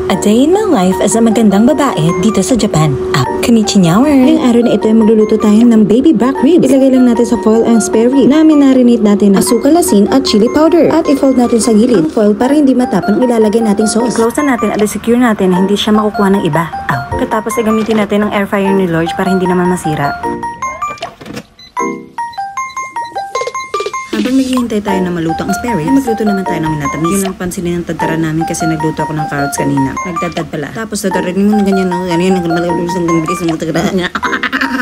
A day in my life as a magandang babae dito sa Japan. Konnichiwa. Ngayong araw na ito ay magluluto tayo ng baby back ribs. Ilagay lang natin sa foil ang spare rib. Marinate natin ng asukal, asin at chili powder. At i-fold natin sa gilid ang foil para hindi matapang ilalagay nating sauce. I-close na natin at i-secure natin na hindi siya makukuha ng iba. Katapos ay gamitin natin ang air fryer ni Lorge para hindi naman masira. Habang naghihintay tayo na maluto ang spare ribs, magluto naman tayo ng minatamis. Yun lang pansinin ng tadtara namin kasi nagluto ako ng carrots kanina. Nagdadad pala. Tapos dadaranin mo na ganyan na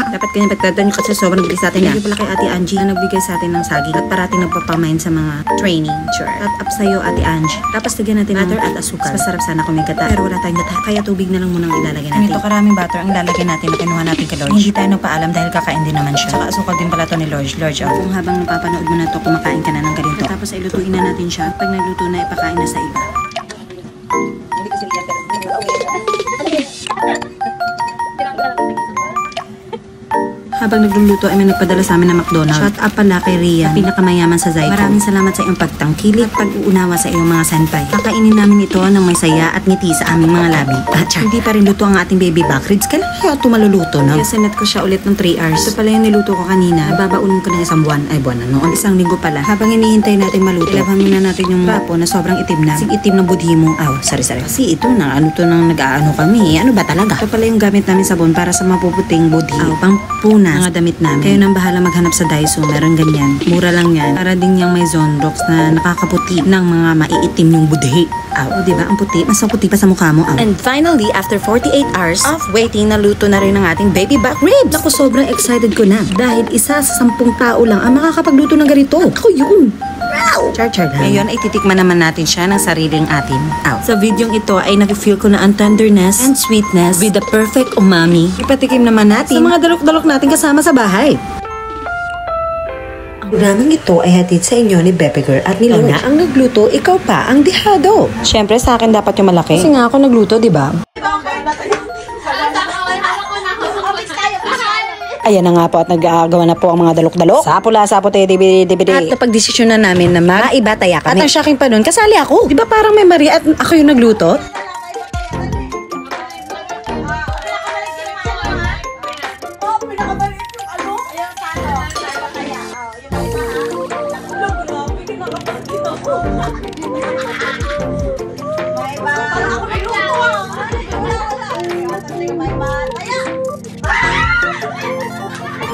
dapat ganyan pagdadan nyo kasi sobrang bilis natin yan. Thank you pala kay Ate Angie na nagbigay sa atin ng saging at parating nagpapamain sa mga training. Sure. At up sa'yo, Ate Angie. Tapos lagyan natin butter at asukal. Masarap sana kung may gata. Pero wala tayong gata. Kaya tubig na lang munang ilalagay natin. Ganito karaming butter ang ilalagay natin na kinuha natin kay Lorge. Hindi tayo nagpaalam dahil kakain din naman siya. Tsaka asukal din pala to ni Lorge. Kung habang napapanood mo na to, kumakain ka na ng ganito. Tapos ay lutuin na natin siya. Pag nagluto na, ipakain na sa iba. Habang nagluluto ay may nagpadala sa amin ng McDonald's. Shout out pala kay Rian, pinakamayaman sa Zyco. Maraming salamat sa iyong pagtangkilik at pag-uunawa sa iyong mga senpai. Kakainin namin ito ng may saya at ngiti sa aming mga labi. Hindi pa rin luto ang ating baby back ribs. Kailan kaya ito maluluto, no? Kaya sinet ko siya ulit ng 3 hours. Ito pala yung niluto ko kanina. Babaunin ko ng isang buwan. Ay, buwan na noon. Isang linggo pala. Habang hinihintay natin maluto, ilabhan muna natin yung rapo na sobrang itim na. Sing itim ng budhi mo. Sorry. Kasi ito na, ano to nang nag-aano kami. Ano ba talaga? Ito pala yung gamit namin sabon para sa mapuputing budhi. Pangpuna. Mga damit namin. Kayo nang bahala maghanap sa Daiso. Meron ganyan. Mura lang yan. Para din yung may Zonrox na nakakaputi ng mga maiitim yung budhi. Diba? Ang puti. Mas puti pa sa mukha mo. And finally, after 48 hours of waiting, naluto na rin ang ating baby back ribs. Ako, sobrang excited ko na. Dahil isa sa 10 tao lang ang makakapagluto ng ganito. Ako yun. Char lang. Ngayon ay titikman naman natin siya ng sariling atin. Sa videong ito ay nafe-feel ko na ang tenderness and sweetness with the perfect umami. Ipatikim naman natin sa mga dalok-dalok natin kasama sa bahay. Ang programang ito ay hatid sa inyo ni Bebe Girl at ni Lorge. Ang nagluto, ikaw pa ang dihado. Siyempre sa akin dapat yung malaki. Kasi nga ako nagluto, di ba? Ayan na nga po at nag-aagawa na po ang mga dalok-dalok. Sapo dibidi. At napag-desisyon na namin na mag-iba taya kami. At ang shocking pa nun, kasali ako. Di ba parang may Maria at ako yung nagluto?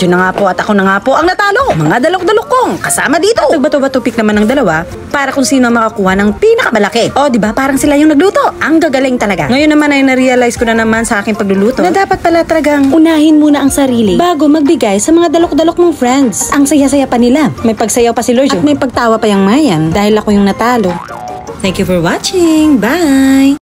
Yun na nga po at ako na nga po ang natalo. Mga dalok-dalok kong kasama dito. Nagbato-bato pick naman ng dalawa para kung sino makakuha ng pinakamalaki. Diba parang sila yung nagluto. Ang gagaling talaga. Ngayon naman ay na-realize ko na naman sa aking pagluluto na dapat pala talagang unahin muna ang sarili bago magbigay sa mga dalok-dalok mong friends. Ang saya-saya pa nila. May pagsayaw pa si Lorge at may pagtawa pa yung Mayan dahil ako yung natalo. Thank you for watching. Bye!